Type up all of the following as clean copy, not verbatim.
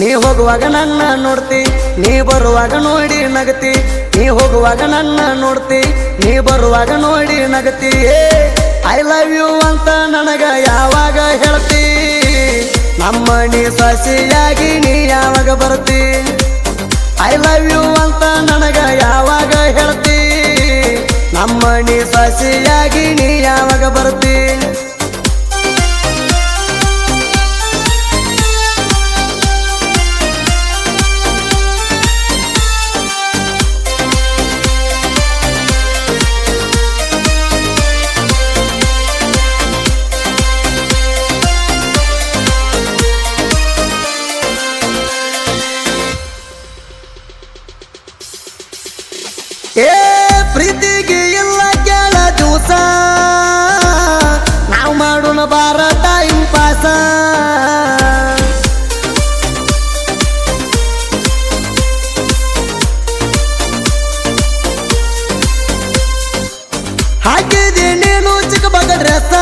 ನೀ ಹೋಗುವಾಗ ನನ್ನ ನೋಡ್ತಿ, ನೀ ಬರುವಾಗ ನೋಡಿ ನಗತಿ. ನೀ ಹೋಗುವಾಗ ನನ್ನ ನೋಡ್ತಿ, ನೀ ಬರುವಾಗ ನೋಡಿ ನಗತಿ. ಐ ಲವ್ ಯು ಅಂತ ನನಗ ಯಾವಾಗ ಹೇಳ್ತಿ? ನಮ್ಮ ನೀ ಸಸಿಯಾಗಿ ನೀ ಯಾವಾಗ ಬರ್ತಿ? ಐ ಲವ್ ಯು ಅಂತ ನನಗ ಯಾವಾಗ ಹೇಳ್ತಿ? ನಮ್ಮ ನೀ ಸಸಿಯಾಗಿ ನೀ ಯಾವಾಗ ಬರ್ತಿ? ಪ್ರೀತಿಗೆ ಇಲ್ಲ ಕೆಲ ದಿವಸ, ನಾವು ಮಾಡೋಣ ಬಾರ ಟೈಮ್ ಪಾಸ. ಹಾಕಿದೆ ನೀನು ಚಿಕ್ಕ ಬಗ ಡ್ರೆಸ್,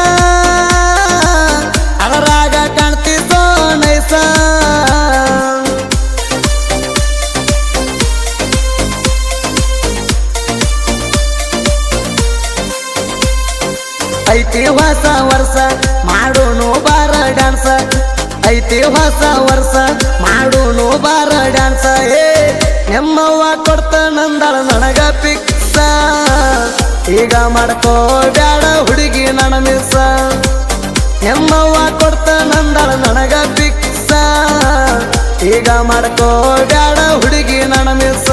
ಅದರಾಗ ಕಾಣ್ತಿದ್ದೋ ನೈಸ. ಐತಿ ಹೊಸ ವರ್ಷ ಮಾಡೋನು ಬಾರ ಡ್ಯಾನ್ಸ, ಐತಿ ಹೊಸ ವರ್ಷ ಮಾಡೋನು ಬಾರ ಡ್ಯಾನ್ಸ. ನಿಮ್ಮವ್ವ ಕೊಡ್ತ ನಂದಳ ನನಗ ಪಿಕ್ಸ, ಈಗ ಮಾಡ್ಕೋ ಬ್ಯಾಡ ಹುಡುಗಿ ನನ್ನ ಮಿಸ್ಸ. ನಿಮ್ಮವ್ವ ಕೊಡ್ತ ನಂದಳ ನನಗ ಪಿಕ್ಸ, ಈಗ ಮಾಡ್ಕೋ ಬ್ಯಾಡ ಹುಡುಗಿ ನನ್ನ ಮಿಸ್ಸ.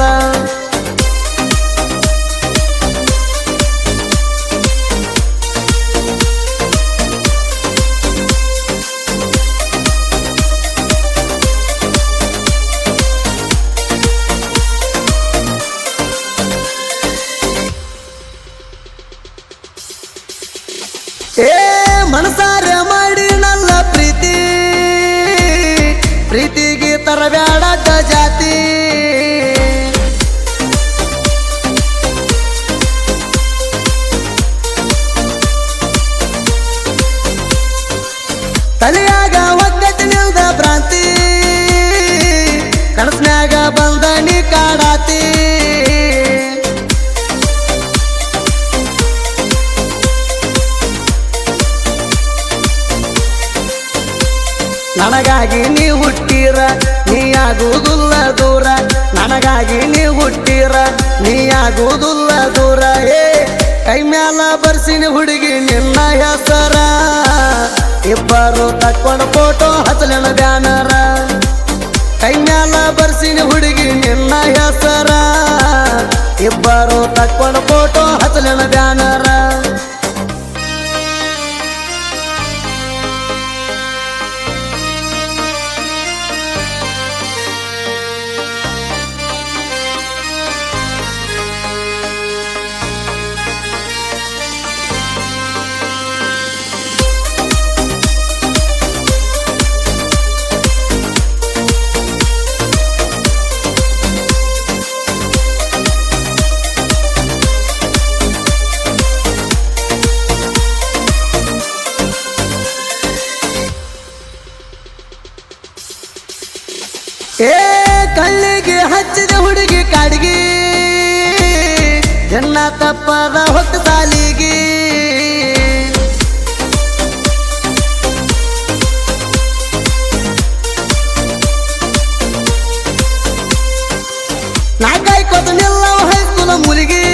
ಮನಸಾರ ಮಾಡಿ ನನ್ನ ಪ್ರೀತಿ, ಪ್ರೀತಿಗೆ ತರಬ್ಯಾಡ ಜಾತಿ. ತಲೆಯಾಗ ಒಗ್ಗಟ್ಟು ನಿಲ್ದ ಭ್ರಾಂತಿ, ಕನಸ್ನ್ಯಾಗ ಬಂದ ನೀ ಕಾಡಾತಿ. ನನಗಾಗಿ ನೀ ಹುಟ್ಟಿರ ನೀ ಆಗುವುದಿಲ್ಲ ದೂರ, ನನಗಾಗಿ ನೀ ಹುಟ್ಟಿರ ನೀ ಆಗುವುದಿಲ್ಲ ದೂರ. ಕೈ ಮ್ಯಾಲ ಬರ್ಸಿನಿ ಹುಡುಗಿ ನಿನ್ನ ಹೆಸರ, ಇಬ್ಬರು ತಕ್ಕೊಂಡು ಫೋಟೋ ಹಚ್ಚಲನ ಬ್ಯಾನರ. ಕೈ ಮ್ಯಾಲ ಬರ್ಸಿನಿ ಹುಡುಗಿ ನಿನ್ನ ಹೆಸರ, ಇಬ್ಬರು ತಕ್ಕೊಂಡು ಫೋಟೋ ಹಚ್ಚಲನ ಬ್ಯಾನರ. ಕಣ್ಣಿಗೆ ಹಚ್ಚಿದ ಹುಡುಗಿ ಕಾಡಿಗೆ, ಜನ್ನ ತಪ್ಪದ ಹೊತ್ತು ಸಾಲಿಗೆ. ನಾ ಕಾಯ್ಕೋತ ನಿಲ್ಲವ ಹೈಸ್ಕೂಲ ಮುಲಿಗೆ,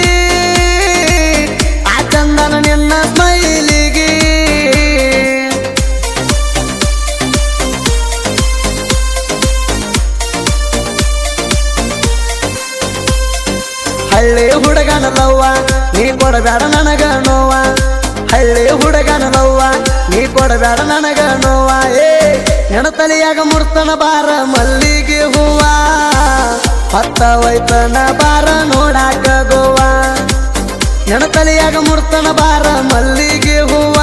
ಆ ಚಂದನ ನಿನ್ನ ಸ್ಮೈಲಿಗೆ. ಹಳ್ಳಿ ಹುಡುಗನ ಲವ್ವ ನೀ ಕೊಡಬೇಡ ನನಗ ನೋವ, ಹಳ್ಳಿ ಹುಡುಗನ ಲವ್ವ ನೀ ಕೊಡಬೇಡ ನನಗ ನೋವ. ನೆನತಲಿಯಾಗ ಮುಡ್ತನ ಬಾರ ಮಲ್ಲಿಗೆ ಹೂವ, ಹೊತ್ತ ಒಯ್ತನ ಬಾರ ನೋಡಾಕ ಗೋವ. ನೆನತಲಿಯಾಗ ಮುಡ್ತನ ಬಾರ ಮಲ್ಲಿಗೆ ಹೂವ,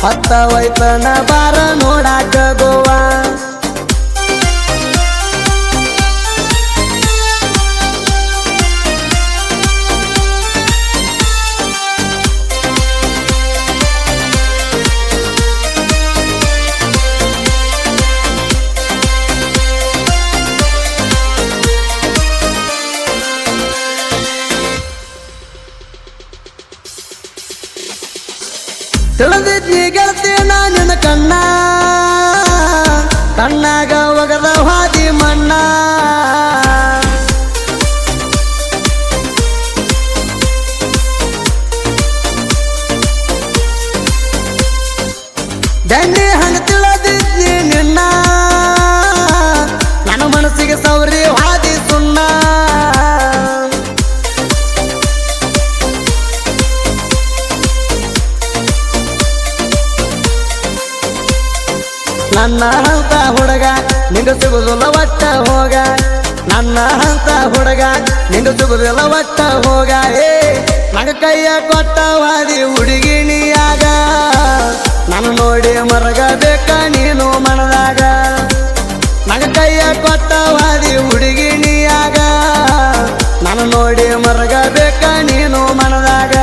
ಹೊತ್ತ ಒಯ್ತನ ಬಾರ ನೋಡಾಕ ಗೋವ. ಕಣ್ಣಾಗ ಒಗದ ಹಾದಿ ಮಣ್ಣ ದಂಡಿ ಹಂಗ ತಿಳಿದಿದ್ದಿ ನಿನ್ನ ನನ್ನ ಮನಸ್ಸಿಗೆ ಸೌರಿ ಹಾದಿ ಸುಣ್ಣ ನನ್ನ ಹಂತ ಹುಡುಗ ನಿಂಗ ಸಿಗುದಿಲ್ಲ ಒಟ್ಟ ಹೋಗ ನನ್ನ ಹಂತ ಹುಡುಗ ನಿಂಗ ಸಿಗುದಿಲ್ಲ ಒಟ್ಟ ಹೋಗ ನಗ ಕೈಯ ಕೊಟ್ಟವಾದಿ ಹುಡುಗಿಣಿಯಾಗ ನಾನು ನೋಡಿ ಮರಗಬೇಕ ನೀನು ಮನದಾಗ ನಗ ಕೈಯ ಕೊಟ್ಟವಾದಿ ಹುಡುಗಿಣಿಯಾಗ ನಾನು ನೋಡಿ ಮರಗಬೇಕ ನೀನು ಮನದಾಗ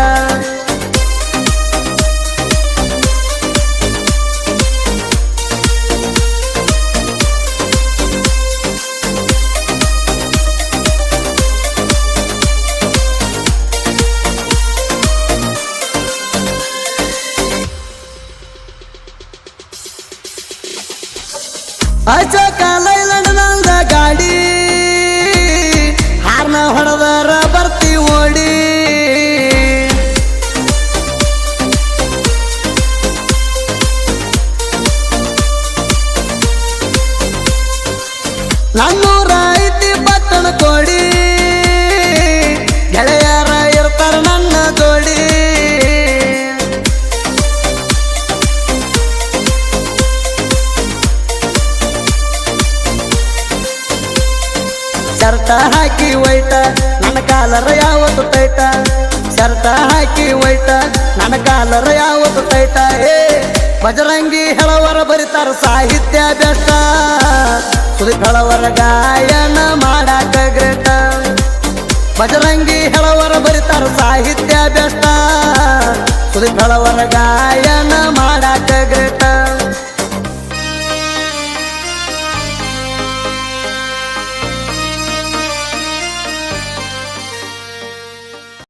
ಅಚಕ ಲೈಲಂಡ್ ನಂದ ಗಾಡಿ ಹಾರ್ನ ಹೊಡೆದರ ಬರ್ತಿ ಓಡಿ ನನ್ನೂರ ಐತಿ ಪಟ್ಟಣ ಕೋಡಿ ಗೆಳೆಯರ ಇರ್ತಾರ ನನ್ನ ಜೋಡಿ ಶರ್ಟ ಹಾಕಿ ಒಯ್ಟ ನನ್ನ ಕಾಲರ ಯಾವತ್ತು ಟೈಟ ಶರ್ಟ ಹಾಕಿ ಒಯ್ಟ ನನ್ನ ಕಾಲರ ಯಾವತ್ತು ಟೈಟ ಬಜರಂಗಿ ಹೇಳವರ ಬರಿತಾರ ಸಾಹಿತ್ಯ ಬೆಷ್ಟ ಸುದೀಪ್ ಹೇಳವರ ಗಾಯನ ಮಾಡಾಕ ಗ್ರೇಟ ಬಜರಂಗಿ ಹೇಳವರ ಬರಿತಾರ ಸಾಹಿತ್ಯ ಬೆಷ್ಟ ಸುದೀಪ್ ಹೇಳವರ ಗಾಯನ ಮಾಡಾಕ ಗ್ರೇಟ